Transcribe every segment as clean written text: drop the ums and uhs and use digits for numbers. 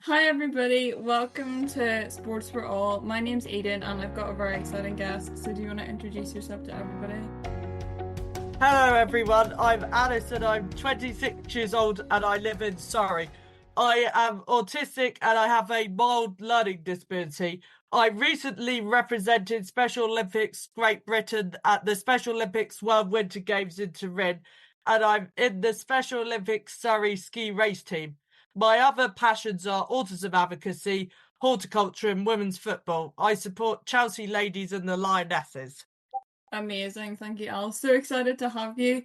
Hi everybody, welcome to Sports for All. My name's Eden and I've got a very exciting guest. So do you want to introduce yourself to everybody? Hello, everyone. I'm Alice and I'm 26 years old and I live in Surrey. I am autistic and I have a mild learning disability. I recently represented Special Olympics Great Britain at the Special Olympics World Winter Games in Turin, and I'm in the Special Olympics Surrey ski race team. My other passions are autism advocacy, horticulture, and women's football. I support Chelsea Ladies and the Lionesses. Amazing, thank you, Al. So excited to have you.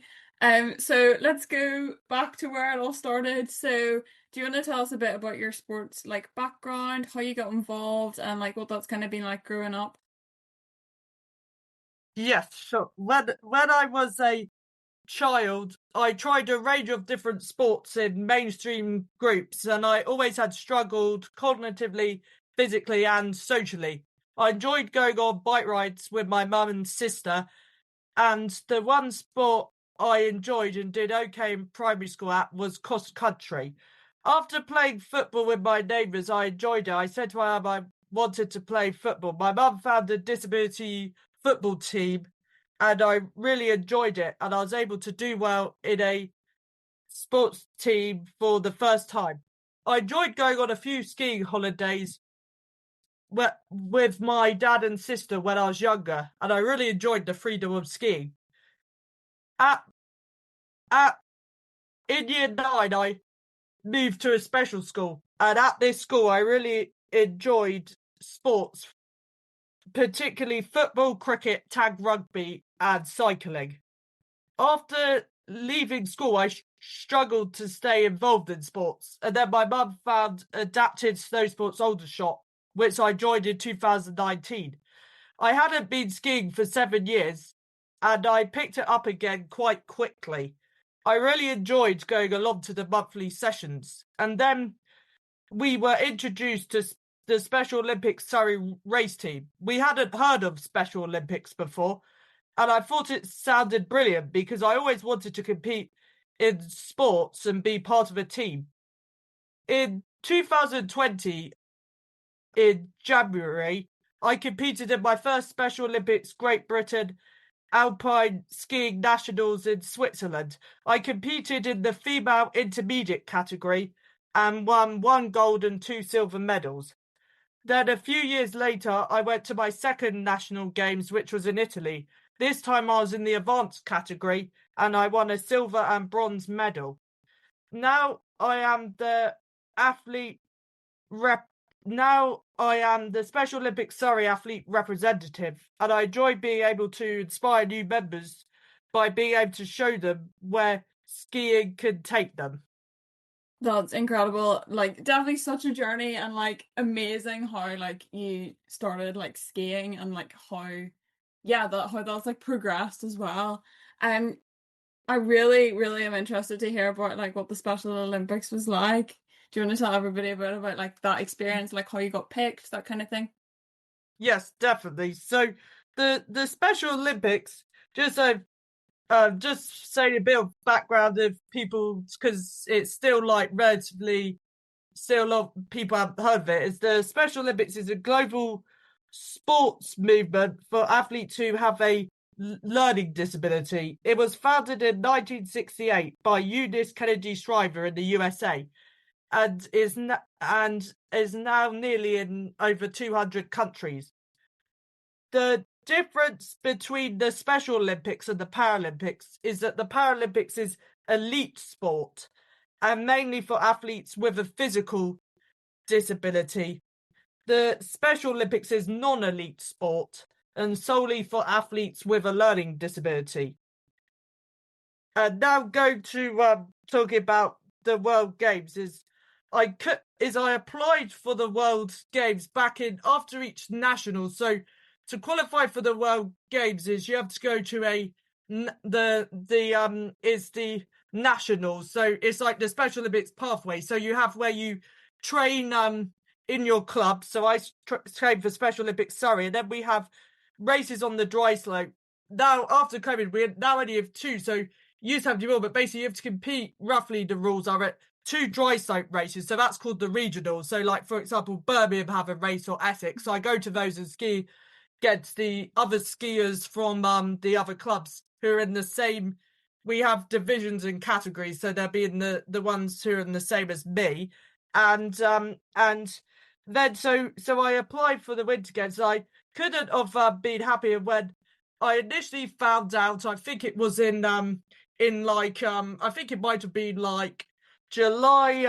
So let's go back to where it all started. So do you want to tell us a bit about your sports background, how you got involved, and what that's kind of been like growing up? Yes, sure. When I was a child, I tried a range of different sports in mainstream groups, and I always had struggled cognitively, physically, and socially. I enjoyed going on bike rides with my mum and sister, and the one sport I enjoyed and did okay in primary school at was cross country. After playing football with my neighbours, I enjoyed it. I said to my mum I wanted to play football. My mum found a disability football team and I really enjoyed it. And I was able to do well in a sports team for the first time. I enjoyed going on a few skiing holidays with my dad and sister when I was younger, and I really enjoyed the freedom of skiing. At, at in year nine, I moved to a special school, and at this school, I really enjoyed sports, particularly football, cricket, tag rugby, and cycling. After leaving school, I struggled to stay involved in sports, and then my mum found adapted snow sports Aldershot, which I joined in 2019. I hadn't been skiing for 7 years, and I picked it up again quite quickly. I really enjoyed going along to the monthly sessions, and then we were introduced to the Special Olympics Surrey race team. We hadn't heard of Special Olympics before, and I thought it sounded brilliant because I always wanted to compete in sports and be part of a team. In 2020, in January, I competed in my first Special Olympics Great Britain Alpine Skiing Nationals in Switzerland. I competed in the female intermediate category and won one gold and two silver medals. Then a few years later, I went to my second national games, which was in Italy. This time I was in the advanced category and I won a silver and bronze medal. Now I am the athlete rep. Now I am the Special Olympics Surrey athlete representative, and I enjoy being able to inspire new members by being able to show them where skiing can take them. That's incredible. Definitely such a journey and amazing how you started skiing and how how that's progressed as well. Um I really, really am interested to hear about what the Special Olympics was like. Do you want to tell everybody about that experience, how you got picked, that kind of thing? Yes, definitely. So the Special Olympics, just so just say a bit of background of people because it's still relatively still a lot of people haven't heard of it. Is the Special Olympics is a global sports movement for athletes who have a learning disability. It was founded in 1968 by Eunice Kennedy Shriver in the USA and is now nearly in over 200 countries. The difference between the Special Olympics and the Paralympics is that the Paralympics is elite sport and mainly for athletes with a physical disability. The Special Olympics is non-elite sport and solely for athletes with a learning disability. And now going to talking about the World Games I applied for the World Games back in after each national. So to qualify for the World Games is you have to go to the nationals. So it's like the Special Olympics pathway. So you have where you train in your club. So I trained for Special Olympics Surrey, and then we have races on the dry slope. Now after COVID, we now only have two. So you used to have to do more, but basically you have to compete. Roughly, the rules are at two dry slope races, so that's called the regional. So, like for example, Birmingham have a race or Essex. So I go to those and ski against the other skiers from the other clubs who are in the same. We have divisions and categories, so they'll be in the ones who are in the same as me, and then so I applied for the Winter Games. I couldn't have been happier when I initially found out. I think it was in like I think it might have been like July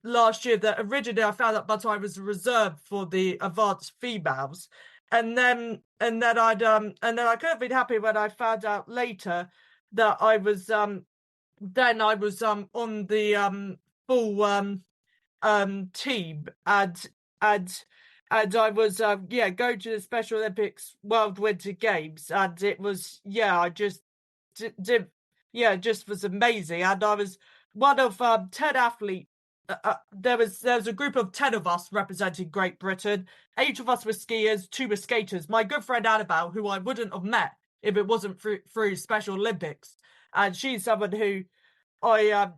last year that originally I found out, but I was reserved for the advanced females, and then I could have been happy when I found out later that I was then I was on the full team, and I was going to the Special Olympics World Winter Games, and it was I just did it just was amazing, and I was one of 10 athletes. There was a group of 10 of us representing Great Britain. 8 of us were skiers, 2 were skaters. My good friend Annabelle, who I wouldn't have met if it wasn't through Special Olympics, and she's someone who I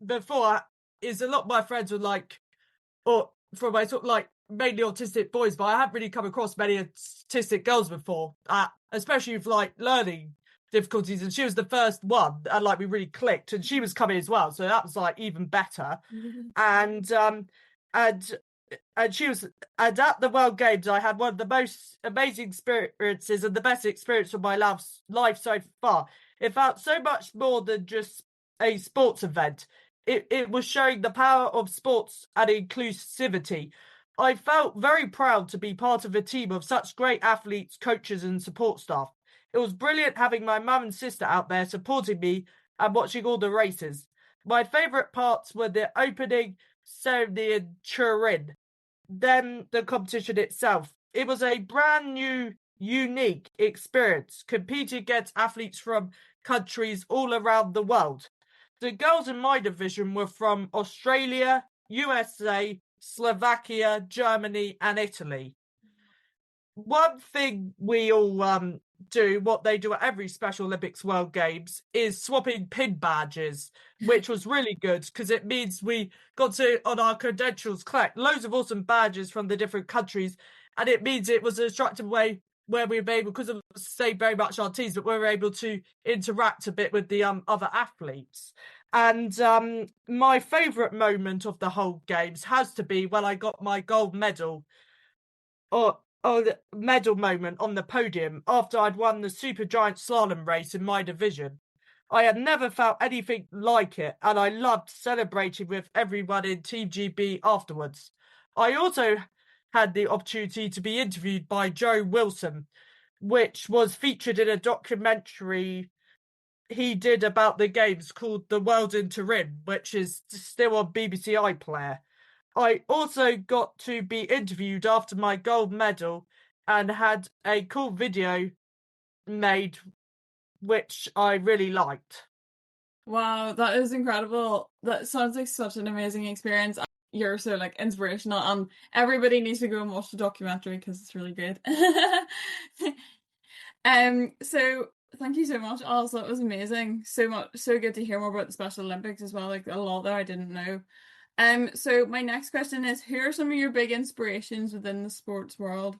before is a lot of my friends were like, or from my sort of like mainly autistic boys, but I haven't really come across many autistic girls before, especially with like learning difficulties, and she was the first one, and like we really clicked, and she was coming as well, so that was like even better. and and she was, and at the World Games I had one of the most amazing experiences and the best experience of my life so far. It felt so much more than just a sports event. It was showing the power of sports and inclusivity. I felt very proud to be part of a team of such great athletes, coaches and support staff. It was brilliant having my mum and sister out there supporting me and watching all the races. My favourite parts were the opening ceremony in Turin, then the competition itself. It was a brand new, unique experience, competing against athletes from countries all around the world. The girls in my division were from Australia, USA, Slovakia, Germany and Italy. One thing we all do, what they do at every Special Olympics World Games, is swapping pin badges, which was really good because it means we got to, on our credentials, collect loads of awesome badges from the different countries, and it means it was an attractive way where we were able, because of stay very much our teams, but we were able to interact a bit with the other athletes. And my favourite moment of the whole games has to be when I got my gold medal, or the medal moment on the podium after I'd won the supergiant slalom race in my division. I had never felt anything like it, and I loved celebrating with everyone in Team GB afterwards. I also had the opportunity to be interviewed by Joe Wilson, which was featured in a documentary he did about the games called The World in Turin, which is still on BBC iPlayer. I also got to be interviewed after my gold medal and had a cool video made, which I really liked. Wow, that is incredible. That sounds like such an amazing experience. You're so like inspirational, and everybody needs to go and watch the documentary because it's really good. So thank you so much, Alice. That was amazing. So much, so good to hear more about the Special Olympics as well. Like a lot that I didn't know. So my next question is, who are some of your big inspirations within the sports world?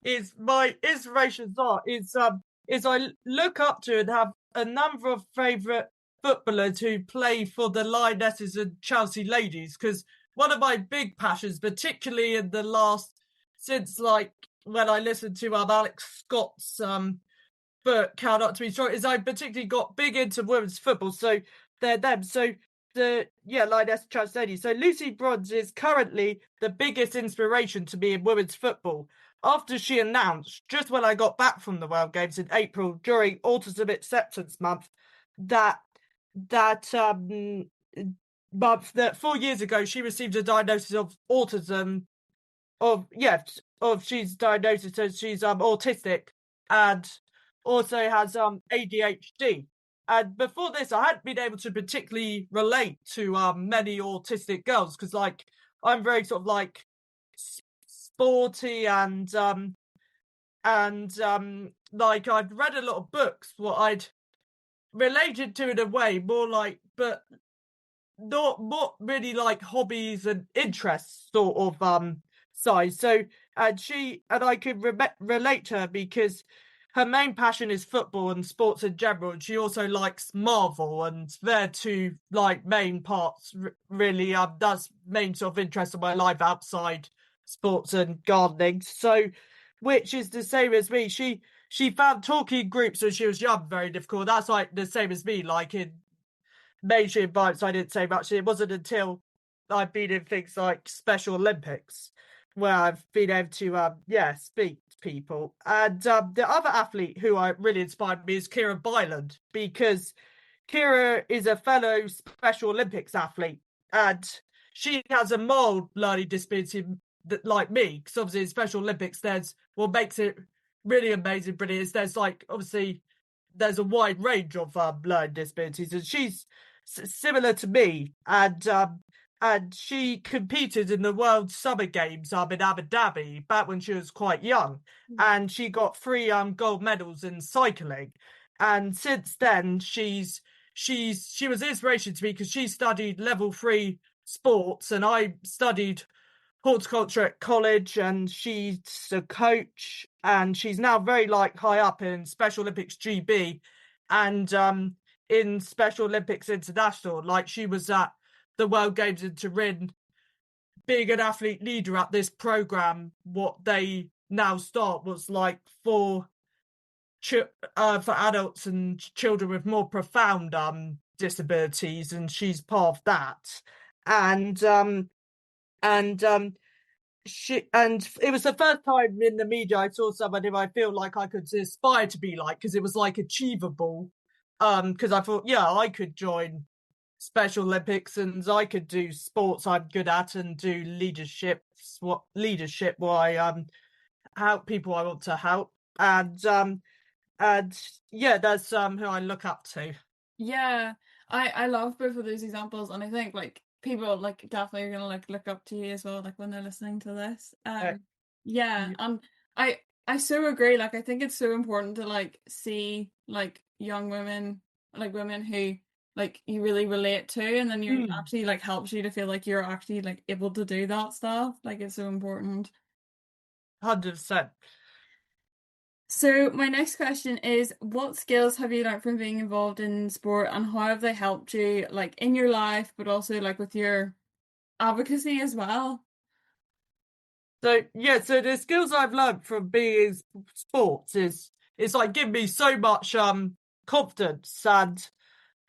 Is my inspirations is I look up to and have a number of favourite footballers who play for the Lionesses and Chelsea Ladies, because one of my big passions, particularly in the last, since like when I listened to Alex Scott's book Count Up to Be Strong, is I particularly got big into women's football. So they're them. So Lioness Chelsea Ladies. So Lucy Bronze is currently the biggest inspiration to me in women's football. After she announced, just when I got back from the World Games in April during Autism Acceptance Month, that 4 years ago she received a diagnosis of autism, she's diagnosed as she's autistic and also has ADHD. And before this, I hadn't been able to particularly relate to many autistic girls because, like, I'm very sort of like sporty and like I've read a lot of books. related to in a way, more like, but not really like hobbies and interests sort of side. So and I could relate to her because her main passion is football and sports in general, and she also likes Marvel, and they're two like main parts really does main sort of interest in my life outside sports and gardening. So which is the same as me. She found talking groups when she was young very difficult. That's like the same as me, like in mainstream vibes, I didn't say much. It wasn't until I've been in things like Special Olympics where I've been able to, speak to people. And the other athlete who really inspired me is Kira Byland, because Kira is a fellow Special Olympics athlete, and she has a mild learning disability like me. Because obviously, in Special Olympics, there's what makes it really amazing, brilliant. Is there's like obviously there's a wide range of learning disabilities, and she's similar to me, and she competed in the World Summer Games in Abu Dhabi back when she was quite young, and she got 3 gold medals in cycling, and since then she was inspiration to me because she studied level 3 sports, and I studied horticulture at college, and she's a coach, and she's now very like high up in Special Olympics GB and in Special Olympics International. Like she was at the World Games in Turin, being an athlete leader at this program. What they now start was like for adults and children with more profound disabilities, and she's part of that. And it was the first time in the media I saw someone who I feel like I could aspire to be like, because it was like achievable. Because I thought, yeah, I could join Special Olympics and I could do sports I'm good at and do leadership where I help people I want to help. And yeah, that's who I look up to. Yeah, I love both of those examples, and I think like people like definitely are gonna like look up to you as well, like when they're listening to this. Yeah, Yeah. and I so agree. Like I think it's so important to like see like young women, like women who like you really relate to, and then you actually like helps you to feel like you're actually like able to do that stuff. Like it's so important. 100%. So my next question is, what skills have you learned from being involved in sport, and how have they helped you like in your life, but also like with your advocacy as well? So yeah, so the skills I've learned from being in sports is it's like given me so much confidence, and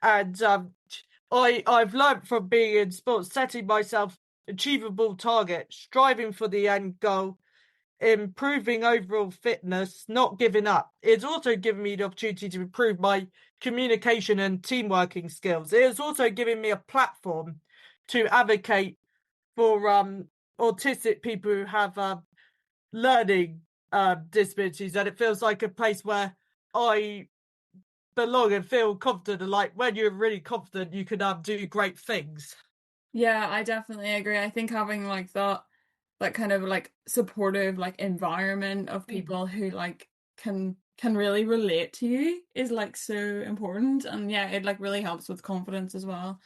I've learned from being in sports setting myself achievable targets, striving for the end goal, improving overall fitness, not giving up. It's also given me the opportunity to improve my communication and team working skills. It has also given me a platform to advocate for autistic people who have learning disabilities, and it feels like a place where I belong and feel confident. And like when you're really confident, you can do great things. Yeah, I definitely agree. I think having like that kind of like supportive like environment of people who like can really relate to you is like so important, and yeah, it like really helps with confidence as well.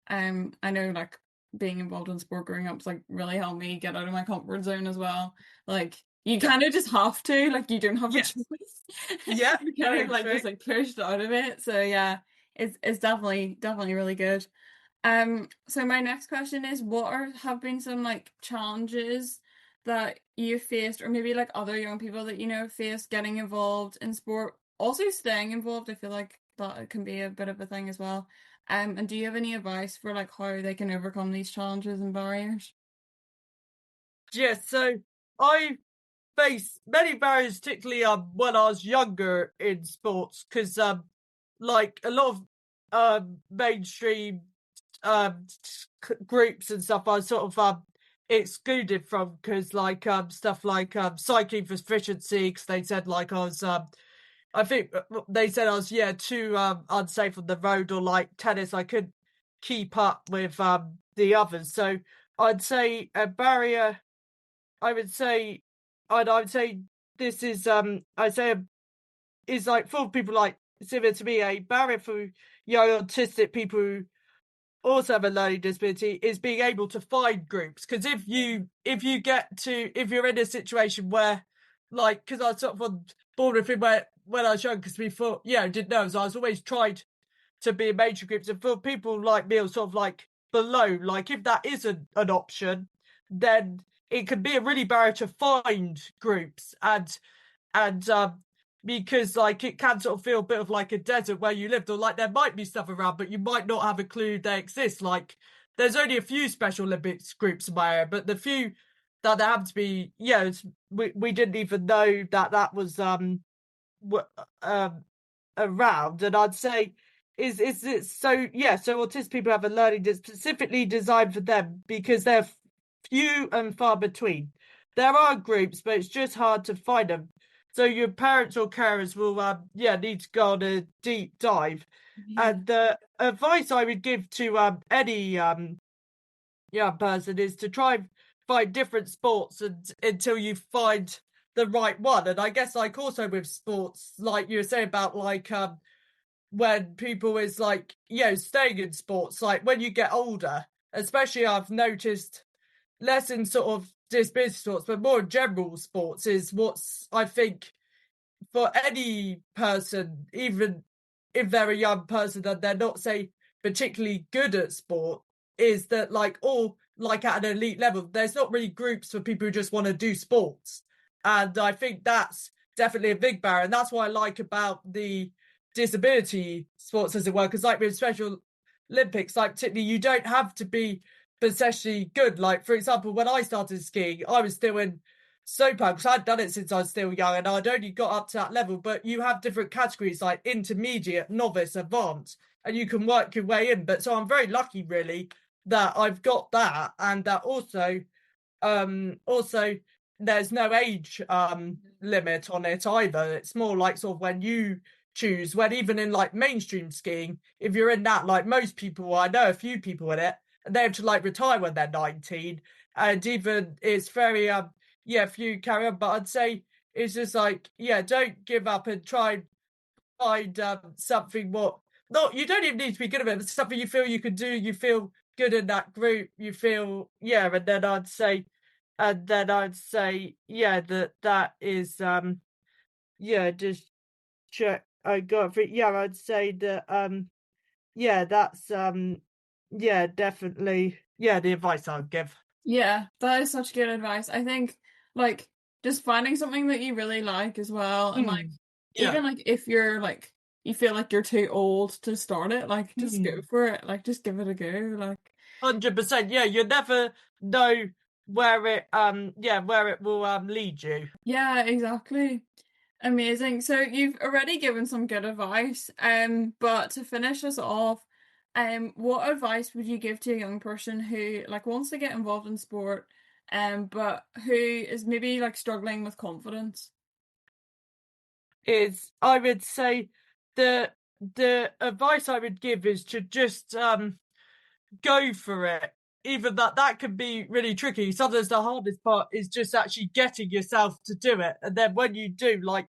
I know like being involved in sport growing up's like really helped me get out of my comfort zone as well. Like you Yeah, kind of just have to, like you don't have a yes, choice. yeah, You kind very of like true. just like pushed out of it. So yeah, it's definitely really good. So my next question is, what have been some like challenges that you faced, or maybe like other young people that you know faced getting involved in sport, also staying involved? I feel like that can be a bit of a thing as well. And do you have any advice for like how they can overcome these challenges and barriers? Yes, so I faced many barriers, particularly when I was younger in sports, because like a lot of mainstream groups and stuff I was sort of excluded from, because like stuff like cycling for efficiency, because they said like I was I think they said I was too unsafe on the road, or like tennis I couldn't keep up with the others. So I'd say a barrier, I would say I would say this is I'd say is like for people like similar to me, a barrier for young autistic people who also have a learning disability is being able to find groups. Because if you're in a situation where, like, because I sort of on board with it where when I was young, because we thought, didn't know, so I was always tried to be in major groups, and for people like me, or sort of like below, like if that isn't an option, then it can be a really barrier to find groups, and because like it can sort of feel a bit of like a desert where you lived, or like there might be stuff around but you might not have a clue they exist. Like there's only a few Special Olympics groups in my area, but the few that there have to be, we didn't even know that was um around. And I'd say is it so, so autistic people have a learning that's specifically designed for them because they're few and far between. There are groups, but it's just hard to find them. So your parents or carers will need to go on a deep dive. Yeah. And the advice I would give to any young person is to try and find different sports until you find the right one. And I guess like also with sports, like you were saying about like when people is like, staying in sports, like when you get older, especially I've noticed less in sort of disability sports, but more in general sports is what's, I think, for any person, even if they're a young person and they're not, say, particularly good at sport, is that like all like at an elite level, there's not really groups for people who just want to do sports. And I think that's definitely a big barrier. And that's what I like about the disability sports, as it were, because like with Special Olympics, like particularly you don't have to be especially good. Like for example, when I started skiing, I was still in so proud because I'd done it since I was still young and I'd only got up to that level. But you have different categories like intermediate, novice, advanced, and you can work your way in. But so I'm very lucky, really, that I've got that, and that also there's no age limit on it either. It's more like sort of when you choose, when even in like mainstream skiing, if you're in that, like most people, I know a few people in it, and they have to like retire when they're 19, and even it's very if you carry on. But I'd say it's just like, don't give up and try and find something what not, you don't even need to be good at it, but something you feel you can do, you feel good in that group, you feel, and then I'd say that is just check I got it. I'd say that that's definitely the advice I'd give. Yeah, that is such good advice. I think like just finding something that you really like as well, and like Mm. Yeah. even like if you're like you feel like you're too old to start it, like just go Mm. for it. Like just give it a go. Like 100%. Yeah, you never know where it will lead you. yeah, exactly. Amazing. So you've already given some good advice. But to finish us off, what advice would you give to a young person who like wants to get involved in sport, but who is maybe like struggling with confidence? Is I would say the advice I would give is to just go for it. Even that can be really tricky. Sometimes the hardest part is just actually getting yourself to do it. And then when you do, like,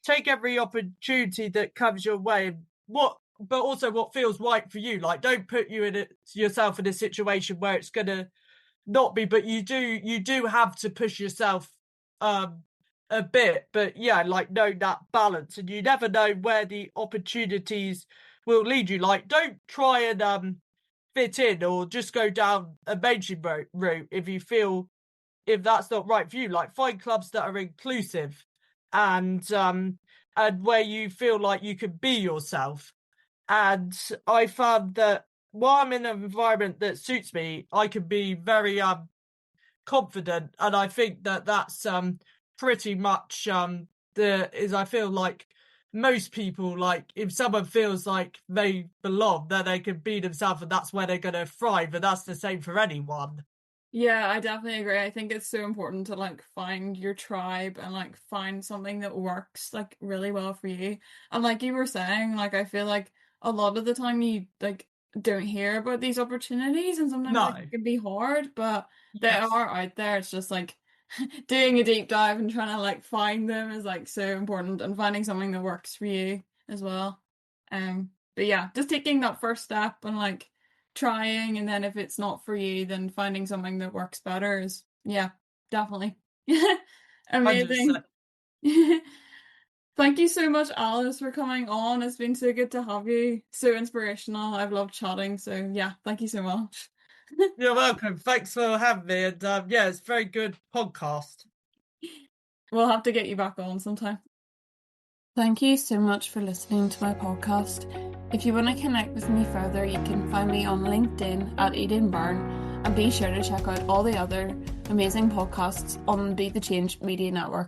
take every opportunity that comes your way. But also what feels right for you. Like, don't put yourself in a situation where it's gonna not be. But you do have to push yourself um a bit. But like know that balance, and you never know where the opportunities will lead you. Like, don't try and fit in or just go down a mainstream route if that's not right for you. Like find clubs that are inclusive and where you feel like you can be yourself. And I found that while I'm in an environment that suits me, I can be very confident, and I think that's pretty much I feel like most people, like if someone feels like they belong, then they can be themselves and that's where they're going to thrive, and that's the same for anyone. Yeah, I definitely agree. I think it's so important to like find your tribe and like find something that works like really well for you. And like you were saying, like I feel like a lot of the time you like don't hear about these opportunities and sometimes like No. it can be hard, but they Yes. are out there. It's just like doing a deep dive and trying to like find them is like so important and finding something that works for you as well. But yeah, just taking that first step and like trying, and then if it's not for you, then finding something that works better is, yeah, definitely. Amazing. 100%. Thank you so much, Alice, for coming on. It's been so good to have you. So inspirational. I've loved chatting. So yeah, thank you so much. You're welcome. Thanks for having me. And yeah, it's a very good podcast. We'll have to get you back on sometime. Thank you so much for listening to my podcast. If you want to connect with me further, you can find me on LinkedIn at Eden Byrne, and be sure to check out all the other amazing podcasts on Be the Change Media Network.